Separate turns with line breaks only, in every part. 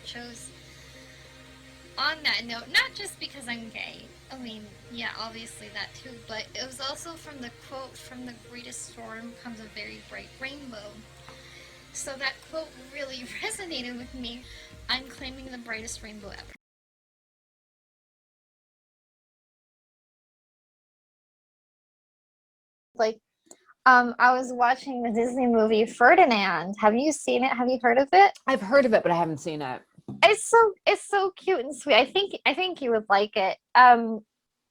chose on that note, not just because I'm gay. I mean, yeah, obviously that too, but it was also from the quote, "From the greatest storm comes a very bright rainbow." So that quote really resonated with me. I'm claiming the brightest rainbow ever.
Like, I was watching the Disney movie Ferdinand. Have you seen it? Have you heard of it?
I've heard of it, but I haven't seen it.
It's so cute and sweet. I think you would like it.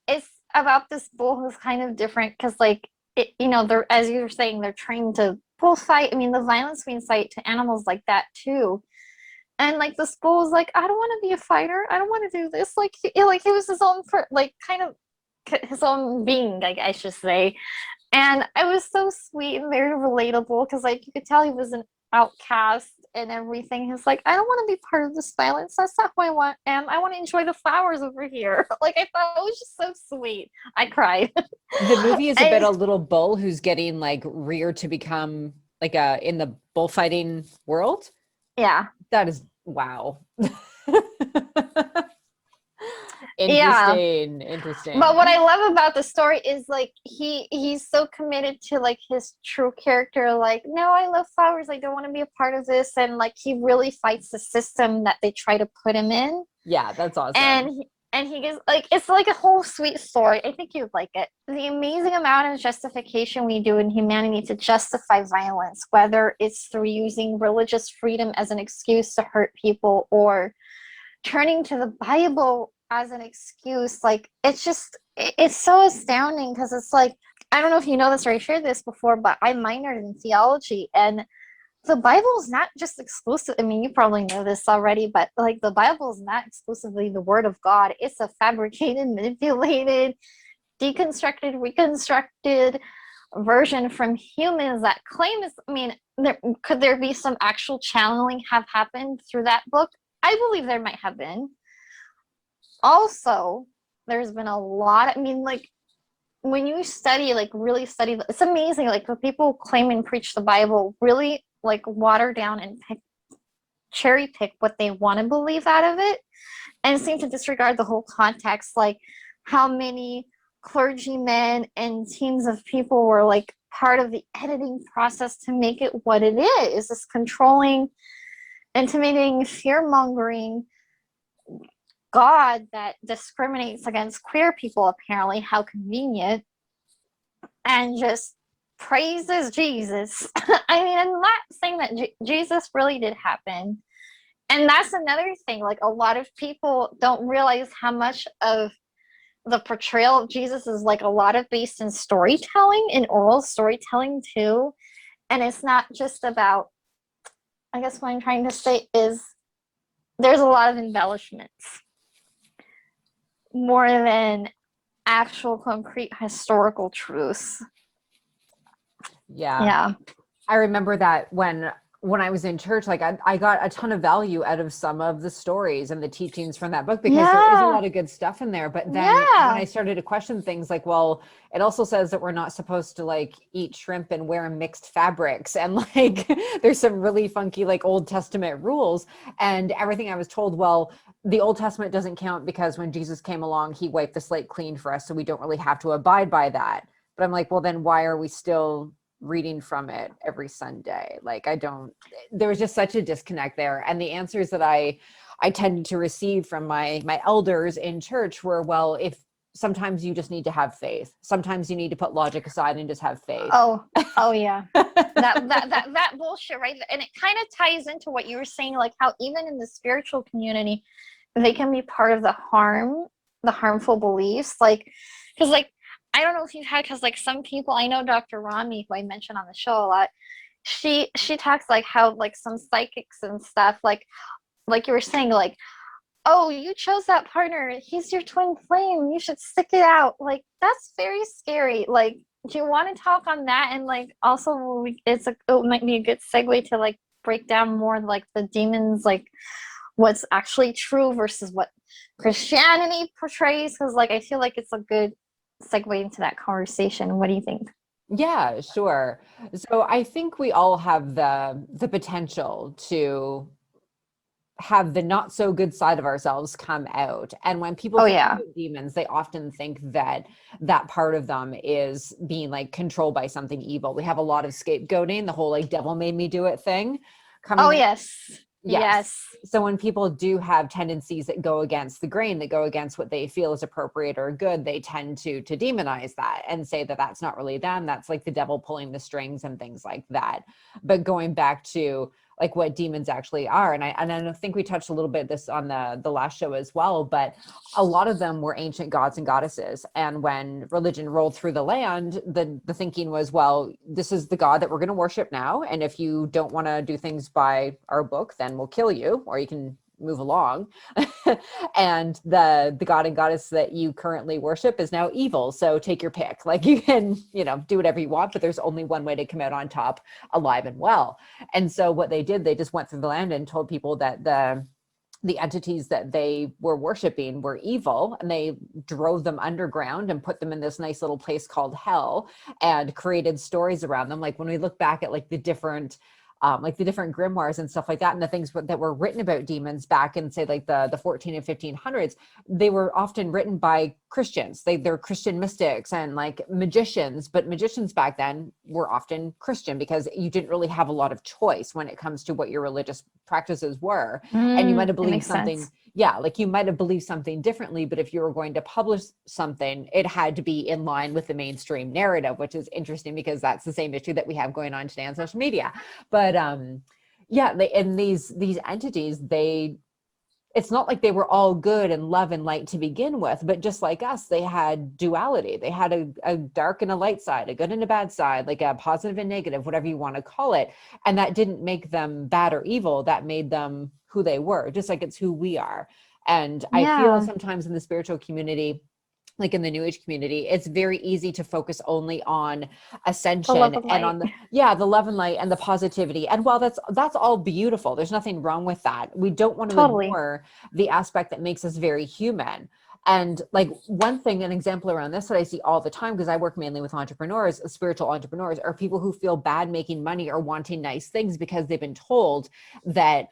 It's about this bull who's kind of different because they're, as you were saying, they're trained to bullfight. I mean, the violence we incite to animals like that too. And like the bull was like, I don't want to be a fighter. I don't want to do this. Like he was his own like kind of his own being, I should say. And it was so sweet and very relatable because like you could tell he was an outcast and everything. He's like, I don't want to be part of this violence. That's not who I want. And I want to enjoy the flowers over here. Like I thought it was just so sweet. I cried.
The movie is about
And
a little bull who's getting like reared to become like a in the bullfighting world.
yeah.
That is wow.
Yeah.
Interesting.
But what I love about the story is like he's so committed to like his true character. Like, no, I love flowers. I don't want to be a part of this. And like he really fights the system that they try to put him in.
Yeah, that's
And
awesome.
he gets like it's like a whole sweet story. I think you'd like it. The amazing amount of justification we do in humanity to justify violence, whether it's through using religious freedom as an excuse to hurt people or turning to the Bible as an excuse, like it's so astounding because it's like I don't know if you know this or I shared this before, but I minored in theology and the Bible is not just exclusive. I mean, you probably know this already, but like the Bible is not exclusively the word of God. It's a fabricated, manipulated, deconstructed, reconstructed version from humans that claim is, I mean, could there be some actual channeling have happened through that book? I believe there might have been. Also, there's been a lot, I mean, like when you study, like really study, it's amazing. Like the people claim and preach the Bible really like water down and cherry pick what they want to believe out of it and seem to disregard the whole context, like how many clergymen and teams of people were like part of the editing process to make it what it is, this controlling, intimidating, fear mongering God that discriminates against queer people, apparently. How convenient. And just praises Jesus. I mean, I'm not saying that Jesus really did happen. And that's another thing. Like, a lot of people don't realize how much of the portrayal of Jesus is like a lot of based in storytelling, in oral storytelling, too. And it's not just about, I guess what I'm trying to say is there's a lot of embellishments more than actual concrete historical truths.
Yeah.
Yeah.
I remember that when I was in church, like I got a ton of value out of some of the stories and the teachings from that book because there is a
Yeah.
lot of good stuff in there. But then when I
Yeah.
started to question things like, well, it also says that we're not supposed to like eat shrimp and wear mixed fabrics. And like there's some really funky like Old Testament rules and everything I was told, well, the Old Testament doesn't count because when Jesus came along, he wiped the slate clean for us. So we don't really have to abide by that. But I'm like, well, then why are we still reading from it every Sunday? Like I don't, there was just such a disconnect there. And the answers that I tended to receive from my elders in church were, well, if sometimes you just need to have faith. Sometimes you need to put logic aside and just have faith.
Oh, oh yeah. That bullshit, right? And it kind of ties into what you were saying, like how even in the spiritual community, they can be part of the harmful beliefs. Like, because like I don't know if you've had, because like some people, I know Dr. Rami, who I mentioned on the show a lot, she talks like how like some psychics and stuff, like you were saying, like, oh, you chose that partner. He's your twin flame. You should stick it out. Like, that's very scary. Like, do you want to talk on that? And like, also, it might be a good segue to like break down more like the demons, like what's actually true versus what Christianity portrays. Because like, I feel like it's a good segue into that conversation. What do you think?
Yeah, sure. So I think we all have the potential to have the not so good side of ourselves come out. And when people
Oh
think
yeah.
about demons, they often think that that part of them is being like controlled by something evil. We have a lot of scapegoating, the whole like devil made me do it thing
Oh
coming in.
yes.
Yes.
Yes.
So when people do have tendencies that go against the grain, that go against what they feel is appropriate or good, they tend to demonize that and say that that's not really them. That's like the devil pulling the strings and things like that. But going back to like what demons actually are, and I think we touched a little bit this on the last show as well, but a lot of them were ancient gods and goddesses. And when religion rolled through the land, the thinking was, well, this is the god that we're going to worship now. And if you don't want to do things by our book, then we'll kill you, or you can move along. And the god and goddess that you currently worship is now evil. So take your pick. Like you can, do whatever you want, but there's only one way to come out on top, alive and well. And so what they did, they just went through the land and told people that the entities that they were worshiping were evil, and they drove them underground and put them in this nice little place called hell and created stories around them. Like when we look back at like the different grimoires and stuff like that, and the things that were written about demons back in say like the 14 and 1500s, they were often written by Christians. They're Christian mystics and like magicians, but magicians back then were often Christian because you didn't really have a lot of choice when it comes to what your religious practices were. And you might have
It
believed
makes
something.
sense.
Yeah, like you might have believed something differently, but if you were going to publish something, it had to be in line with the mainstream narrative, which is interesting because that's the same issue that we have going on today on social media. But yeah, and these entities, it's not like they were all good and love and light to begin with, but just like us, they had duality. They had a dark and a light side, a good and a bad side, like a positive and negative, whatever you want to call it. And that didn't make them bad or evil. That made them who they were, just like it's who we are. And I feel
Yeah.
sometimes in the spiritual community, like in the new age community, it's very easy to focus only on
The
ascension
love and
and
light.
on the love and light and the positivity. And while that's all beautiful, there's nothing wrong with that. We don't want to
Totally.
ignore the aspect that makes us very human. And like one thing, an example around this that I see all the time, because I work mainly with entrepreneurs, spiritual entrepreneurs, are people who feel bad making money or wanting nice things because they've been told that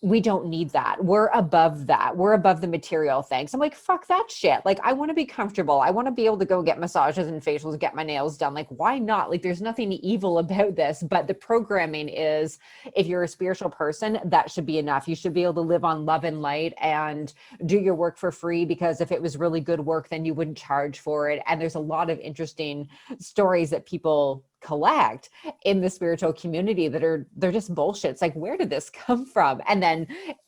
we don't need that. We're above that. We're above the material things. I'm like, fuck that shit. Like, I want to be comfortable. I want to be able to go get massages and facials, get my nails done. Like, why not? Like, there's nothing evil about this. But the programming is, if you're a spiritual person, that should be enough. You should be able to live on love and light and do your work for free, because if it was really good work, then you wouldn't charge for it. And there's a lot of interesting stories that people collect in the spiritual community they're just bullshit. It's like, where did this come from? And then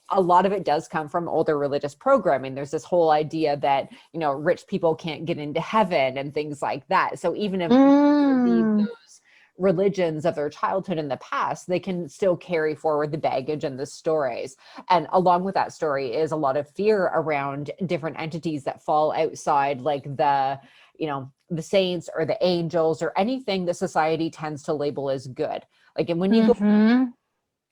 a lot of it does come from older religious programming. There's this whole idea that rich people can't get into heaven and things like that. So even if people leave
Mm.
those religions of their childhood in the past, they can still carry forward the baggage and the stories. And along with that story is a lot of fear around different entities that fall outside, like the saints or the angels or anything that society tends to label as good. Like, and when
Mm-hmm.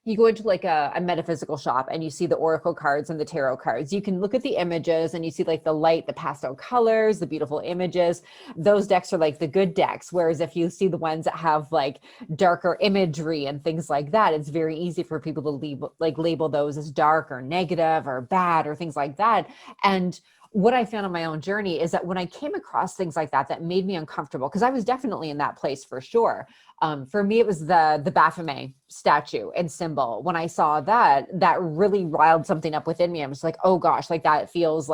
you go into like a metaphysical shop and you see the oracle cards and the tarot cards, you can look at the images and you see like the light, the pastel colors, the beautiful images. Those decks are like the good decks. Whereas if you see the ones that have like darker imagery and things like that, it's very easy for people to label those as dark or negative or bad or things like that. And what I found on my own journey is that when I came across things like that made me uncomfortable, because I was definitely in that place for sure. For me, it was the Baphomet statue and symbol. When I saw that really riled something up within me. I was like, oh gosh, that feels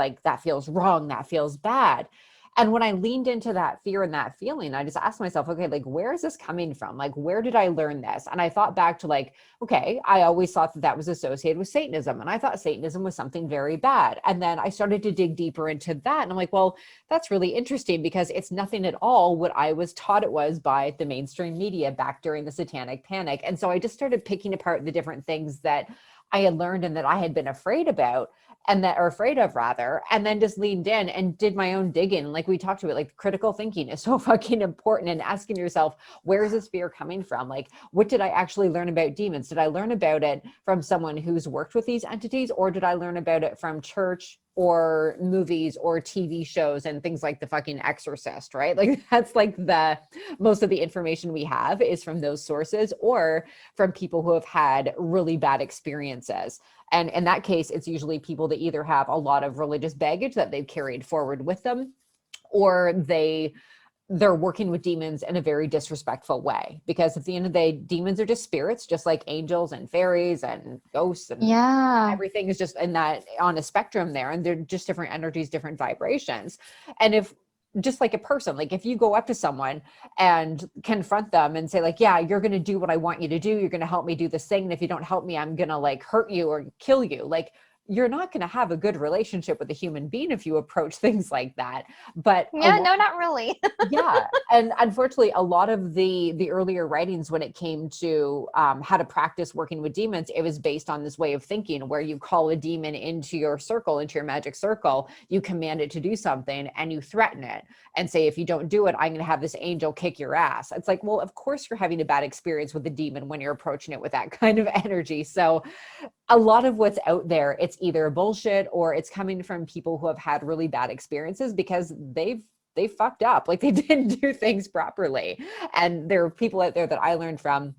wrong. That feels bad. And when I leaned into that fear and that feeling, I just asked myself, okay, like, where is this coming from? Like, where did I learn this? And I thought back to like, okay, I always thought that was associated with Satanism. And I thought Satanism was something very bad. And then I started to dig deeper into that. And I'm like, well, that's really interesting, because it's nothing at all what I was taught it was by the mainstream media back during the Satanic Panic. And so I just started picking apart the different things that I had learned and that I had been afraid about, afraid of rather, and then just leaned in and did my own digging. Like we talked about, like critical thinking is so fucking important, and asking yourself, where is this fear coming from? Like, what did I actually learn about demons? Did I learn about it from someone who's worked with these entities, or did I learn about it from church, or movies or TV shows and things like The fucking Exorcist, right? Like that's like the most of the information we have is from those sources or from people who have had really bad experiences. And in that case, it's usually people that either have a lot of religious baggage that they've carried forward with them, or they're working with demons in a very disrespectful way, because at the end of the day, demons are just spirits, just like angels and fairies and ghosts, and everything is just in that on a spectrum there, and they're just different energies, different vibrations. And if just like a person, like if you go up to someone and confront them and say like, yeah, you're going to do what I want you to do, you're going to help me do this thing, and if you don't help me, I'm going to like hurt you or kill you, like you're not going to have a good relationship with a human being if you approach things like that. But
no, not really.
yeah. And unfortunately, a lot of the earlier writings, when it came to how to practice working with demons, it was based on this way of thinking where you call a demon into your circle, into your magic circle, you command it to do something and you threaten it and say, if you don't do it, I'm going to have this angel kick your ass. It's like, well, of course you're having a bad experience with the demon when you're approaching it with that kind of energy. So a lot of what's out there, it's either bullshit or it's coming from people who have had really bad experiences because they fucked up, like they didn't do things properly. And there are people out there that I learned from,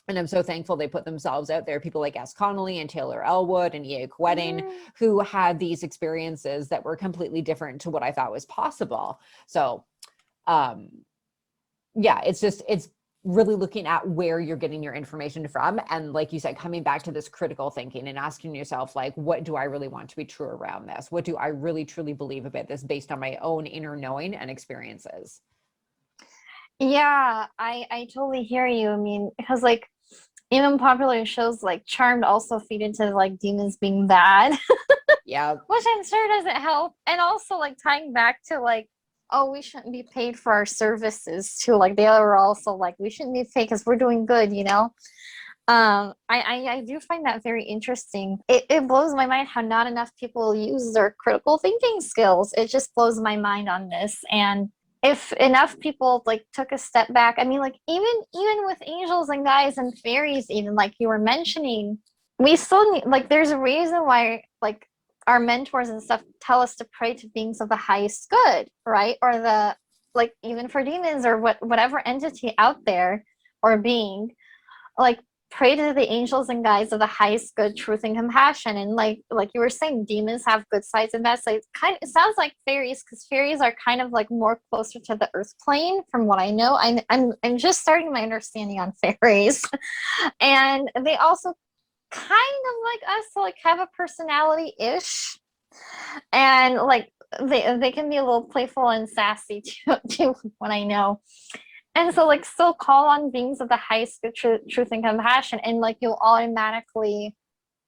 and I'm so thankful they put themselves out there, people like S. Connolly and Taylor Elwood and E.A. Quetting, who had these experiences that were completely different to what I thought was possible. So yeah, it's really looking at where you're getting your information from. And like you said, coming back to this critical thinking and asking yourself, like, what do I really want to be true around this? What do I really, truly believe about this based on my own inner knowing and experiences?
Yeah, I totally hear you. I mean, because like even popular shows like Charmed also feed into like demons being bad,
Yeah.
which I'm sure doesn't help. And also like tying back to like, oh, we shouldn't be paid for our services too. Like they are also like, we shouldn't be paid because we're doing good, you know? I do find that very interesting. It blows my mind how not enough people use their critical thinking skills. It just blows my mind on this. And if enough people like took a step back, I mean, like even with angels and guys and fairies, even like you were mentioning, we still need like there's a reason why like our mentors and stuff tell us to pray to beings of the highest good, right? Or the like even for demons or whatever entity out there or being, like pray to the angels and guides of the highest good, truth, and compassion. And like you were saying, demons have good sides and bad sides. It sounds like fairies, because fairies are kind of like more closer to the earth plane, from what I know. I'm just starting my understanding on fairies, and they also kind of like us, so like have a personality ish, and like they can be a little playful and sassy too, what I know. And so like still call on beings of the highest good, truth and compassion, and like you'll automatically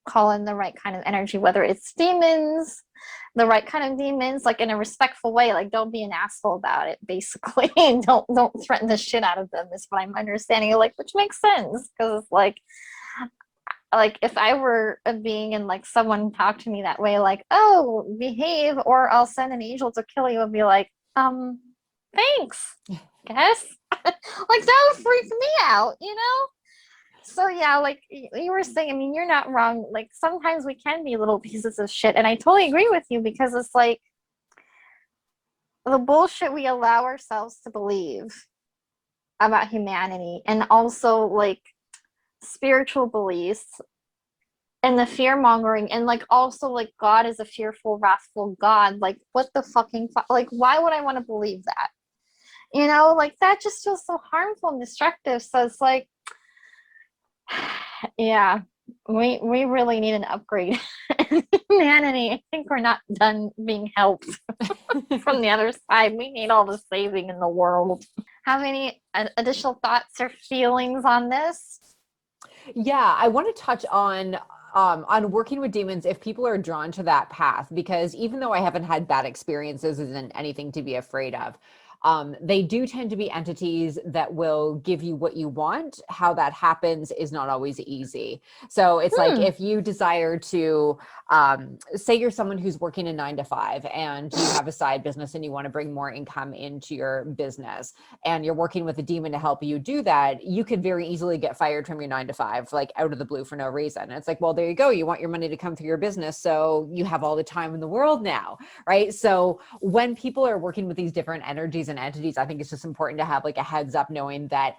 call in the right kind of energy, whether it's demons, the right kind of demons, like in a respectful way. Like don't be an asshole about it, basically. And don't threaten the shit out of them is what I'm understanding, like, which makes sense, because it's like if I were a being and like someone talked to me that way, like, oh, behave or I'll send an angel to kill you, and be like, thanks, guess. Like that would freak me out, you know? So yeah, like you were saying, I mean, you're not wrong. Like sometimes we can be little pieces of shit, and I totally agree with you, because it's like the bullshit we allow ourselves to believe about humanity, and also like spiritual beliefs, and the fear mongering, and like also like God is a fearful, wrathful God. Like what the fucking like why would I want to believe that? You know, like that just feels so harmful and destructive. So it's like, yeah, we really need an upgrade in humanity. I think we're not done being helped from the other side. We need all the saving in the world. Have any additional thoughts or feelings on this?
Yeah, I want to touch on working with demons if people are drawn to that path, because even though I haven't had bad experiences, isn't anything to be afraid of. They do tend to be entities that will give you what you want. How that happens is not always easy. So it's like if you desire to, say you're someone who's working a 9 to 5 and you have a side business and you want to bring more income into your business and you're working with a demon to help you do that, you could very easily get fired from your 9 to 5, like out of the blue for no reason. And it's like, well, there you go. You want your money to come through your business. So you have all the time in the world now, right? So when people are working with these different energies and entities, I think it's just important to have like a heads up, knowing that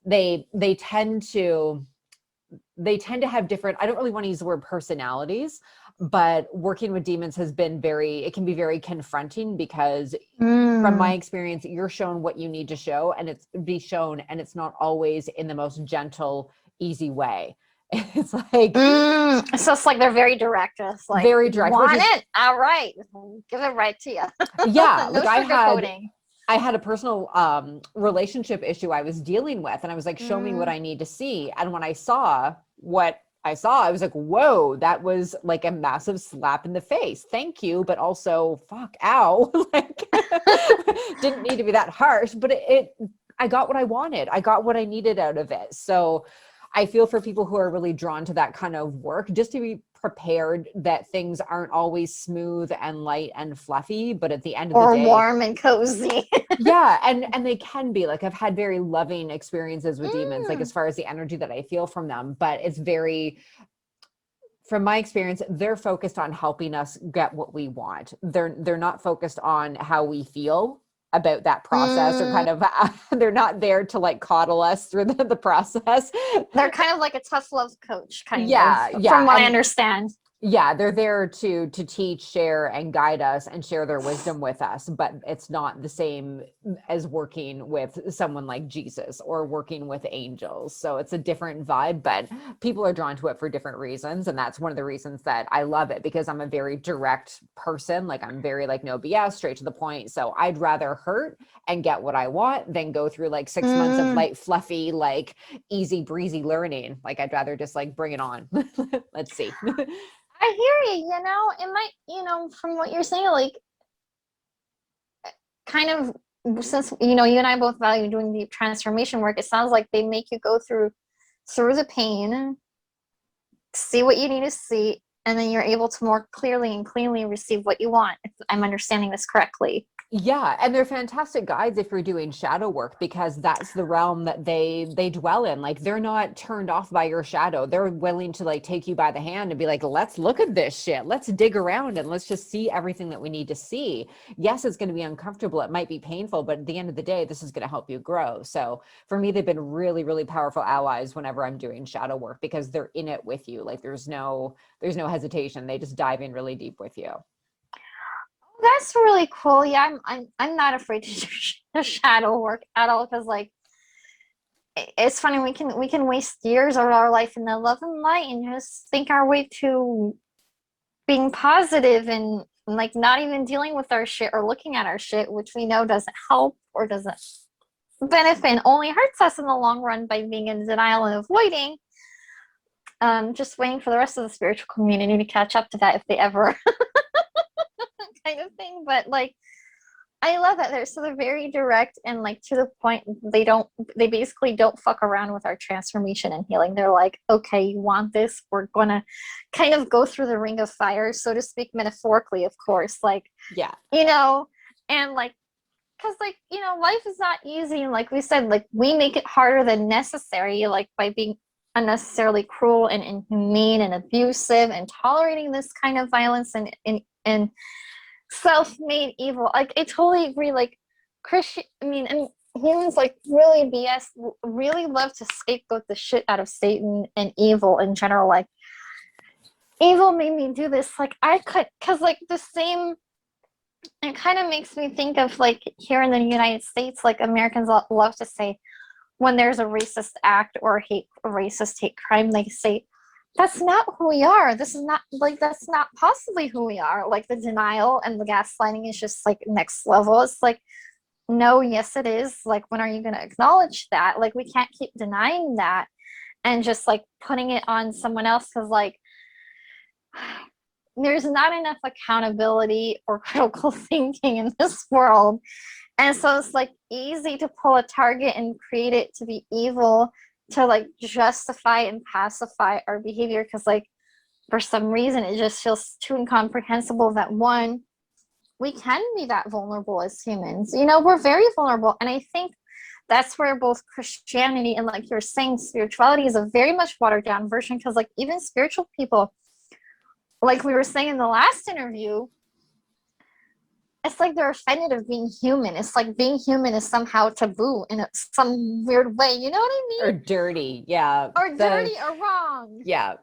they tend to have different, I don't really want to use the word personalities, but working with demons has been it can be very confronting because from my experience, you're shown what you need to show and it's not always in the most gentle, easy way. It's like,
so it's like they're very direct. It's like,
very direct.
Want it? All right. Give it right to you.
Yeah.
No
like
sugarcoating.
I had a personal relationship issue I was dealing with, and I was like, show me what I need to see. And when I saw what I saw, I was like, whoa, that was like a massive slap in the face. Thank you. But also, fuck, ow. Like, didn't need to be that harsh, but I got what I wanted. I got what I needed out of it. So I feel for people who are really drawn to that kind of work, just to be prepared that things aren't always smooth and light and fluffy, but at the end of the day,
or warm and cozy.
yeah, and they can be. Like, I've had very loving experiences with demons, like as far as the energy that I feel from them, but it's very, from my experience, they're focused on helping us get what we want. They're not focused on how we feel about that process, or kind of they're not there to like coddle us through the process.
They're kind of like a tough love coach, kind of,
Yeah.
from what I understand.
Yeah, they're there to teach, share, and guide us and share their wisdom with us, but it's not the same as working with someone like Jesus or working with angels. So it's a different vibe, but people are drawn to it for different reasons. And that's one of the reasons that I love it, because I'm a very direct person. Like, I'm very like, no BS, straight to the point. So I'd rather hurt and get what I want than go through like 6 months of light, fluffy, like easy breezy learning. Like, I'd rather just like bring it on. Let's see.
I hear you, it might, from what you're saying, like, kind of, since, you and I both value doing deep transformation work, it sounds like they make you go through the pain, see what you need to see, and then you're able to more clearly and cleanly receive what you want, if I'm understanding this correctly.
Yeah, and they're fantastic guides if you're doing shadow work, because that's the realm that they dwell in. Like, they're not turned off by your shadow. They're willing to like take you by the hand and be like, let's look at this shit. Let's dig around and let's just see everything that we need to see. Yes, it's going to be uncomfortable. It might be painful, but at the end of the day, this is going to help you grow. So for me, they've been really, really powerful allies whenever I'm doing shadow work, because they're in it with you. Like, there's no hesitation. They just dive in really deep with you.
That's really cool. Yeah, I'm not afraid to do shadow work at all, because like, it's funny, we can waste years of our life in the love and light and just think our way to being positive, and like not even dealing with our shit or looking at our shit, which we know doesn't help or doesn't benefit and only hurts us in the long run by being in denial and avoiding. Just waiting for the rest of the spiritual community to catch up to that, if they ever kind of thing. But like, I love that they're very direct and like to the point. They basically don't fuck around with our transformation and healing. They're like, okay, you want this, we're gonna kind of go through the ring of fire, so to speak, metaphorically, of course, like,
Yeah,
and like, because like, life is not easy, and like we said, like, we make it harder than necessary, like by being unnecessarily cruel and inhumane and abusive and tolerating this kind of violence and self-made evil. Like, I totally agree. Like, and humans like really love to scapegoat the shit out of Satan and evil in general. Like, evil made me do this. Like, I could, because like the same, it kind of makes me think of like here in the United States, like Americans love to say when there's a racist act or a racist hate crime, they say, that's not who we are. This is not, like, that's not possibly who we are. Like, the denial and the gaslighting is just like next level. It's like, no, yes, it is. Like, when are you going to acknowledge that? Like, we can't keep denying that and just like putting it on someone else, because like, there's not enough accountability or critical thinking in this world. And so it's like easy to pull a target and create it to be evil to like justify and pacify our behavior, because like for some reason it just feels too incomprehensible that one, we can be that vulnerable as humans. You know, we're very vulnerable. And I think that's where both Christianity and, like you're saying, spirituality is a very much watered down version, because like even spiritual people, like we were saying in the last interview, it's like they're offended of being human. It's like being human is somehow taboo in some weird way. You know what I
Or
mean?
dirty. Yeah.
Or dirty or wrong.
Yeah.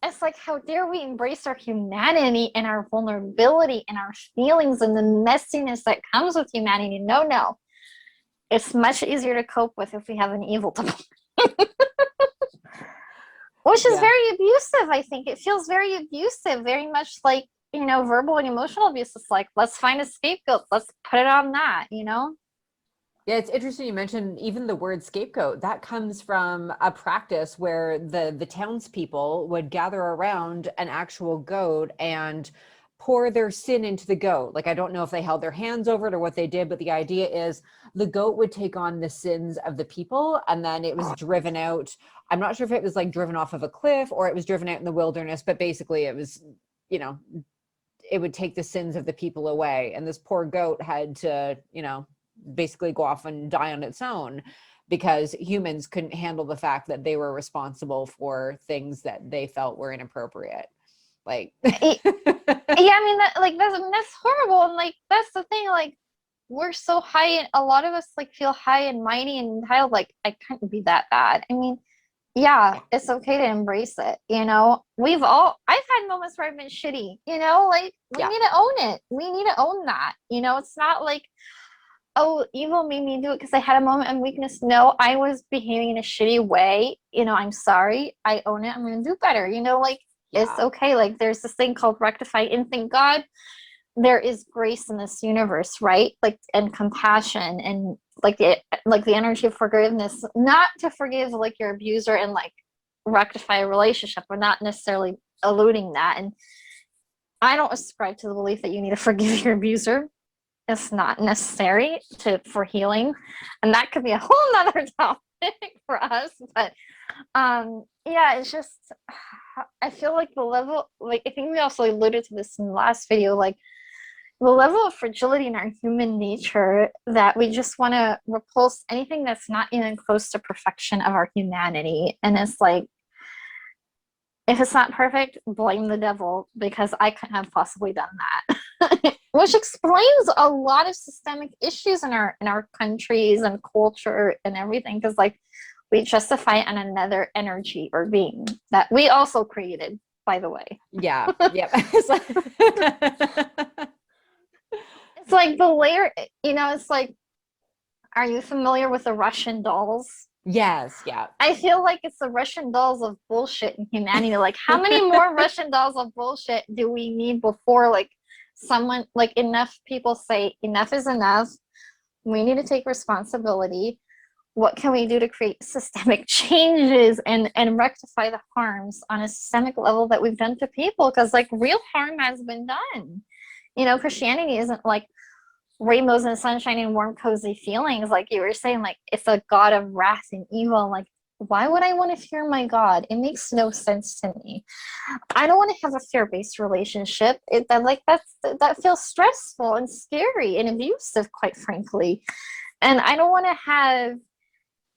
It's like, how dare we embrace our humanity and our vulnerability and our feelings and the messiness that comes with humanity? No, no. It's much easier to cope with if we have an evil to which is
Yeah.
very abusive. I think it feels very abusive, very much like, you know, verbal and emotional abuse. It's like, let's find a scapegoat, let's put it on that, you know.
Yeah, it's interesting you mentioned even the word scapegoat. That comes from a practice where the townspeople would gather around an actual goat and pour their sin into the goat. Like, I don't know if they held their hands over it or what they did, but the idea is the goat would take on the sins of the people, and then it was driven out. I'm not sure if it was like driven off of a cliff or it was driven out in the wilderness, but basically it was, you know, it would take the sins of the people away. And this poor goat had to, you know, basically go off and die on its own because humans couldn't handle the fact that they were responsible for things that they felt were inappropriate. Like,
Yeah, I mean, that, like that's horrible. And like that's the thing, like we're so high, and a lot of us like feel high and mighty and entitled, like I can't be that bad. I mean, yeah, it's okay to embrace it, you know. I've had moments where I've been shitty, you know, like we
yeah,
need to own it. We need to own that, you know. It's not like, oh, evil made me do it because I had a moment of weakness. No, I was behaving in a shitty way, you know. I'm sorry, I own it, I'm gonna do better, you know. Like it's
yeah,
okay. Like there's this thing called rectify, and thank God there is grace in this universe, right? Like, and compassion, and like the energy of forgiveness, not to forgive like your abuser and like rectify a relationship. We're not necessarily alluding that. And I don't ascribe to the belief that you need to forgive your abuser. It's not necessary for healing, and that could be a whole nother topic for us. But yeah, it's just, I feel like the level, like I think we also alluded to this in the last video, like the level of fragility in our human nature, that we just want to repulse anything that's not even close to perfection of our humanity. And it's like, if it's not perfect, blame the devil, because I couldn't have possibly done that. Which explains a lot of systemic issues in our countries and culture and everything, because like we justify it on another energy or being that we also created, by the way.
yeah, yeah.
It's like the layer, you know, it's like, are you familiar with the Russian dolls?
Yes, yeah.
I feel like it's the Russian dolls of bullshit in humanity. Like, how many more Russian dolls of bullshit do we need before, like, someone, like, enough people say, enough is enough. We need to take responsibility. What can we do to create systemic changes and rectify the harms on a systemic level that we've done to people? Because, like, real harm has been done. You know, Christianity isn't like rainbows and sunshine and warm, cozy feelings, like you were saying. Like, it's a God of wrath and evil. Like, why would I want to fear my God? It makes no sense to me. I don't want to have a fear-based relationship. That feels stressful and scary and abusive, quite frankly. And I don't want to have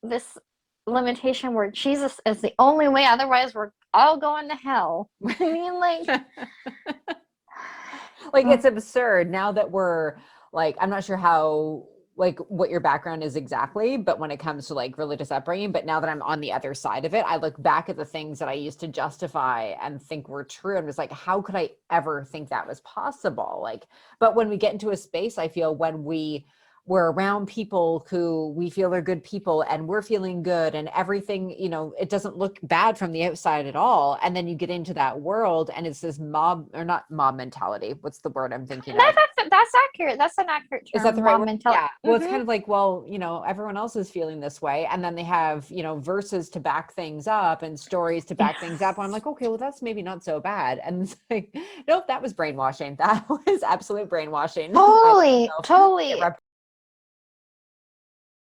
this limitation where Jesus is the only way, otherwise we're all going to hell. I mean, like,
Like, it's absurd now that we're like, I'm not sure how, like, what your background is exactly, but when it comes to like religious upbringing, but now that I'm on the other side of it, I look back at the things that I used to justify and think were true, and was like, how could I ever think that was possible? Like, but when we get into a space, I feel when we we're around people who we feel are good people and we're feeling good and everything, you know, it doesn't look bad from the outside at all. And then you get into that world and it's this mob, or not mob mentality. What's the word I'm thinking of?
That's accurate. That's an accurate term.
Is that the right
mob
word?
mentality.
Yeah. Well, it's kind of like, well, you know, everyone else is feeling this way. And then they have, you know, verses to back things up and stories to back things up. And I'm like, okay, well, that's maybe not so bad. And it's like, nope, that was brainwashing. That was absolute brainwashing.
Totally,
So,
totally.
get